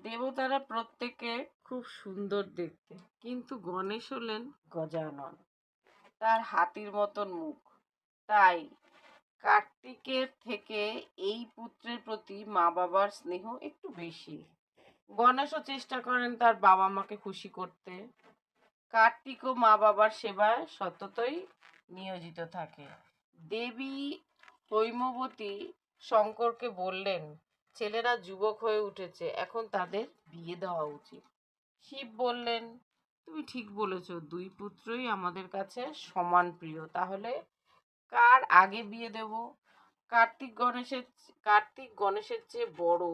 দেবতারা প্রত্যেকে খুব সুন্দর দেখতে, কিন্তু গণেশ হলেন গজানন। তার হাতির মতন মুখ। তাই কার্তিকের থেকে এই পুত্রের প্রতি মা বাবার স্নেহ একটু বেশি। গণেশও চেষ্টা করেন তার বাবা মাকে খুশি করতে। কার্তিকও মা বাবার সেবায় সততই নিয়োজিত থাকে। দেবী হৈমবতী শঙ্করকে বললেন, ছেলেরা যুবক হয়ে উঠেছে, এখন তাদের বিয়ে দেওয়া উচিত। শিব বললেন, তুমি ঠিক বলেছ, দুই পুত্রই আমাদের কাছে সমান প্রিয়, তাহলে কার আগে বিয়ে দেব? কার্তিক গণেশের চেয়ে বড়,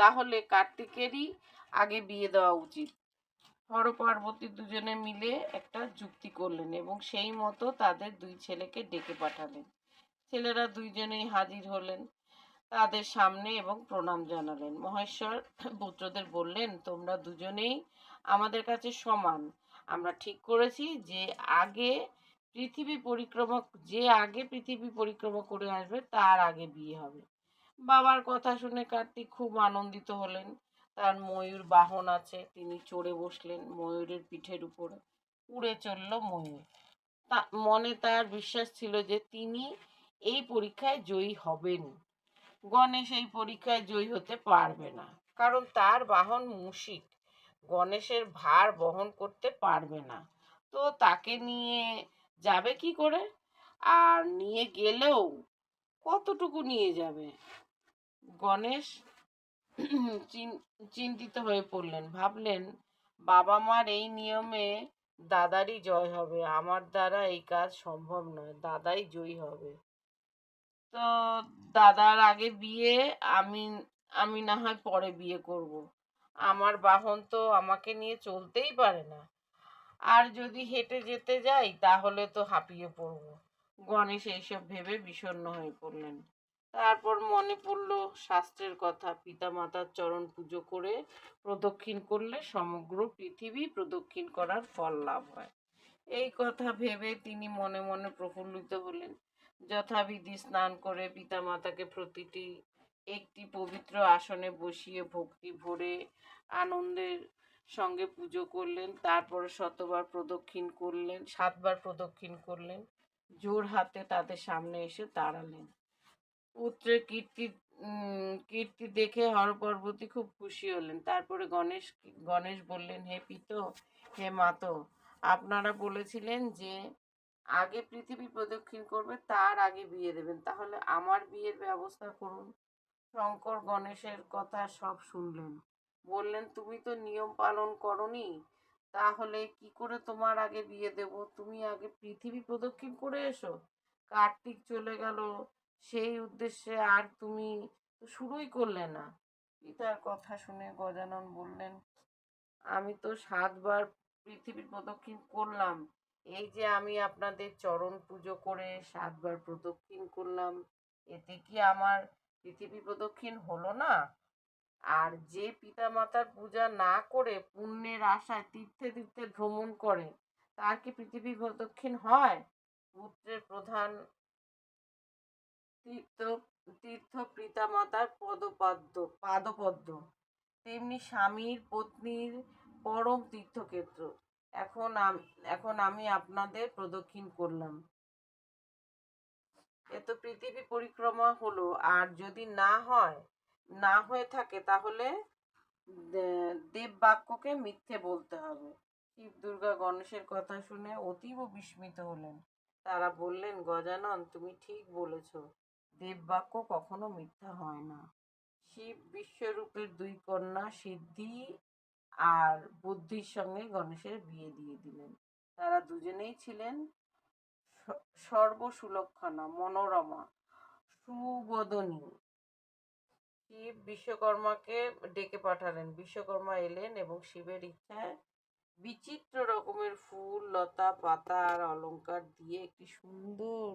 তাহলে কার্তিকেরই আগে বিয়ে দেওয়া উচিত। হর পার্বতী দুজনে মিলে একটা যুক্তি করলেন এবং সেই মতো তাদের দুই ছেলেকে ডেকে পাঠালেন। ছেলেরা দুইজনেই হাজির হলেন তাদের সামনে এবং প্রণাম জানালেন। মহেশ্বর পুত্রদের বললেন, তোমরা দুজনেই আমাদের কাছে সমান। আমরা ঠিক করেছি যে আগে পৃথিবী পরিক্রমা করে আসবে তার আগে বিয়ে হবে। বাবার কথা শুনে কার্তিক খুব আনন্দিত হলেন। তার ময়ূর বাহন আছে, তিনি চড়ে বসলেন। ময়ূরের পিঠের উপরে উড়ে চলল ময়ূর। মনে তার বিশ্বাস ছিল যে তিনি এই পরীক্ষায় জয়ী হবেন। গণেশ এই পরীক্ষায় জয়ী হতে পারবে না, কারণ তার বাহন মূষিক গণেশের ভার বহন করতে পারবে না। তো তাকে নিয়ে যাবে কি করে? আর নিয়ে গেলেও কতটুকু নিয়ে যাবে? গণেশ চিন্তিত হয়ে পড়লেন। ভাবলেন, বাবা মার এই নিয়মে দাদারই জয় হবে, আমার দ্বারা এই কাজ সম্ভব নয়, দাদাই জয়ী হবে। তো দাদার আগে বিয়ে, আমি আমি না হয় পরে বিয়ে করব। আমার বাহন তো আমাকে নিয়ে চলতেই পারে না, আর যদি হেঁটে যেতে যাই তাহলে তো হাঁপিয়ে পড়ব। গণেশ এইসব ভেবে বিষণ্ণ হয়ে পড়লেন। তারপর মনে পড়ল শাস্ত্রের কথা, পিতা মাতার চরণ পুজো করে প্রদক্ষিণ করলে সমগ্র পৃথিবী প্রদক্ষিণ করার ফল লাভ হয়। এই কথা ভেবে তিনি মনে মনে প্রফুল্লিত হলেন। যথাবিধি স্নান করে পিতামাতাকে প্রতিটি একটি পবিত্র আসনে বসিয়ে ভক্তি ভরে আনন্দের সঙ্গে পুজো করলেন। তারপরে 7বার প্রদক্ষিণ করলেন। জোর হাতে তাদের সামনে এসে দাঁড়ালেন। পুত্রের কীর্তি দেখে হর পার্বতী খুব খুশি হলেন। তারপরে গণেশ বললেন, হে পিত, হে মাতো, আপনারা বলেছিলেন যে আগে পৃথিবী প্রদক্ষিণ করবে তার আগে বিয়ে দেবেন, তাহলে আমার বিয়ের ব্যবস্থা করুন। শঙ্কর গণেশের কথা সব শুনলেন। বললেন, তুমি তো নিয়ম পালন করনি, তাহলে কি করে তোমার আগে বিয়ে দেব? তুমি আগে পৃথিবী প্রদক্ষিণ করে এসো। কার্তিক চলে গেল সেই উদ্দেশ্যে, আর তুমি তো শুরুই করলে না। পিতার কথা শুনে গজানন বললেন, আমি তো 7বার পৃথিবী প্রদক্ষিণ করলাম। এই যে আমি আপনাদের চরণ পুজো করে 7বার প্রদক্ষিণ করলাম, এতে কি আমার পৃথিবী প্রদক্ষিণ হলো না? আর যে পিতামাতার পূজা না করে পুণ্যের আশায় তীর্থে তীর্থে ভ্রমণ করে, তার কি পৃথিবী প্রদক্ষিণ হয়? পুত্রের প্রধান তীর্থ তীর্থ পিতামাতার পাদপদ্ম, তেমনি স্বামীর পত্নীর পরম তীর্থক্ষেত্র। এখন আমি আপনাদের প্রদক্ষিণ করলাম, এ তো পৃথিবী পরিক্রমা হলো। আর যদি না হয়ে থাকে, তাহলে দেব বাক্যকে মিথ্যে বলতে হবে। শিব দুর্গা গণেশের কথা শুনে অতীব বিস্মিত হলেন। তারা বললেন, গজানন, তুমি ঠিক বলেছ, দেব বাক্য কখনো মিথ্যা হয় না। শিব বিশ্বরূপের দুই কন্যা সিদ্ধি আর বুদ্ধির সঙ্গে গণেশের বিয়ে দিয়ে দিলেন। তারা দুজনেই ছিলেন সর্বসুলক্ষণা, মনোরমা, সুবদনী। শিব বিশ্বকর্মাকে ডেকে পাঠালেন। বিশ্বকর্মা এলেন এবং শিবের ইচ্ছায় বিচিত্র রকমের ফুল, লতা পাতা আর অলংকার দিয়ে একটি সুন্দর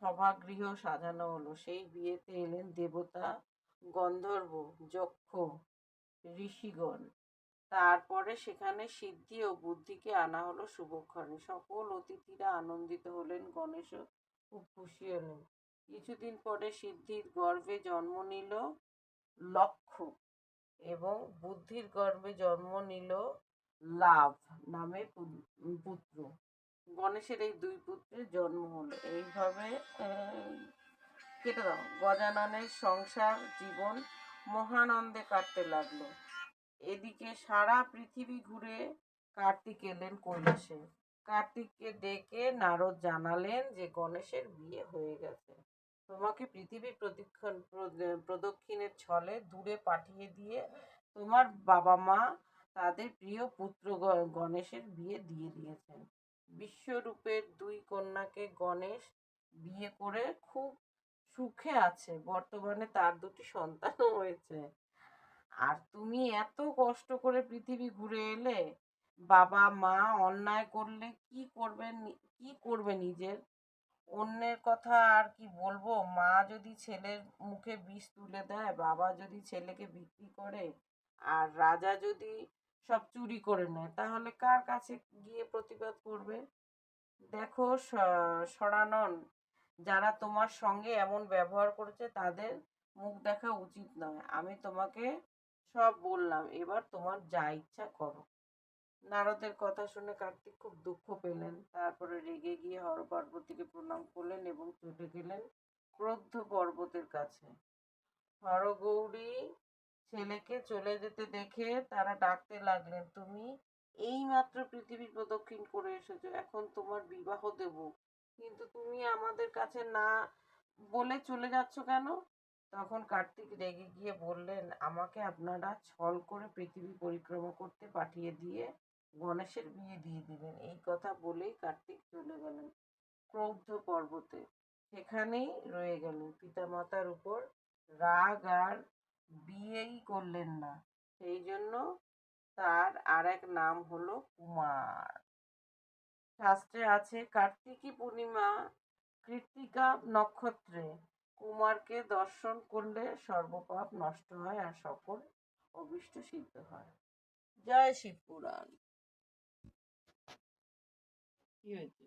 সভাগৃহ সাজানো হলো। সেই বিয়েতে এলেন দেবতা, গন্ধর্ব, যক্ষ, ঋষিগণ। তারপরে সেখানে সিদ্ধি ও বুদ্ধিকে আনা হলো শুভক্ষণে। সকল অতিথিরা আনন্দিত হলেন, গণেশও খুব খুশি হলেন। কিছুদিন পরে সিদ্ধির গর্ভে জন্ম নিল লক্ষ্য। এবং বুদ্ধির গর্ভে জন্ম নিল লাভ নামে পুত্র। গণেশের এই দুই পুত্রের জন্ম হলো। এইভাবে কেটে দাও। গজাননের সংসার জীবন মহানন্দে কাটতে লাগলো। এদিকে সারা পৃথিবী ঘুরে কার্তিক এলেন কৈলাসে। কার্তিককে ডেকে নারদ জানালেন যে গণেশের বিয়ে হয়ে গেছে। তোমাকে পৃথিবী প্রদক্ষিণের ছলে দূরে পাঠিয়ে দিয়ে তোমার বাবা মা তাদের প্রিয় পুত্র গণেশের বিয়ে দিয়ে দিয়েছেন। বিশ্বরূপের দুই কন্যাকে গণেশ বিয়ে করে খুব সুখে আছে। বর্তমানে তার দুটি সন্তানও হয়েছে। আর তুমি এত কষ্ট করে পৃথিবী ঘুরে এলে, বাবা মা অন্যায় করলে কি করবে নিজের? অন্যের কথা আর কি বলবো? মা যদি ছেলের মুখে বিষ তুলে দেয়, বাবা যদি ছেলেকে বিক্রি করে, আর রাজা যদি সব চুরি করে নেয়, তাহলে কার কাছে গিয়ে প্রতিবাদ করবে? দেখো সরানন, যারা তোমার সঙ্গে এমন ব্যবহার করেছে তাদের মুখ দেখা উচিত নয়। আমি তোমাকে সব বললাম, এবার তোমার যা ইচ্ছা করো। নারদের কথা শুনে কার্তিক খুব দুঃখ পেলেন। তারপরে রেগে গিয়ে হর পার্বতীকে প্রণাম করলেন এবং চলে গেলেন ক্রোধ পর্বতের কাছে। হরগৌরী ছেলেকে চলে যেতে দেখে তারা ডাকতে লাগলেন, তুমি এইমাত্র পৃথিবী প্রদক্ষিণ করে এসেছো, এখন তোমার বিবাহ দেব, কিন্তু তুমি আমাদের কাছে না বলে চলে যাচ্ছ কেন? তখন কার্তিক রেগে গিয়ে বললেন, আমাকে আপনারা ছল করে পৃথিবী পরিক্রমা করতে পাঠিয়ে দিয়ে গণেশের বিয়ে দিয়ে দিলেন। এই কথা বলেই কার্তিক চলে গেলেন ক্রৌদ্ধ পর্বতে। সেখানেই রয়ে গেলেন। পিতামাতার উপর রাগ আর বিয়েই করলেন না। সেই জন্য তার আর এক নাম হলো কুমার। শাস্ত্রে আছে, কার্তিকী পূর্ণিমা কৃত্তিকা নক্ষত্রে কুমারকে দর্শন করলে সর্বপাপ নষ্ট হয় আর সকল অভীষ্ট সিদ্ধ হয়। জয় শিব পুরাণ। কি হয়েছে?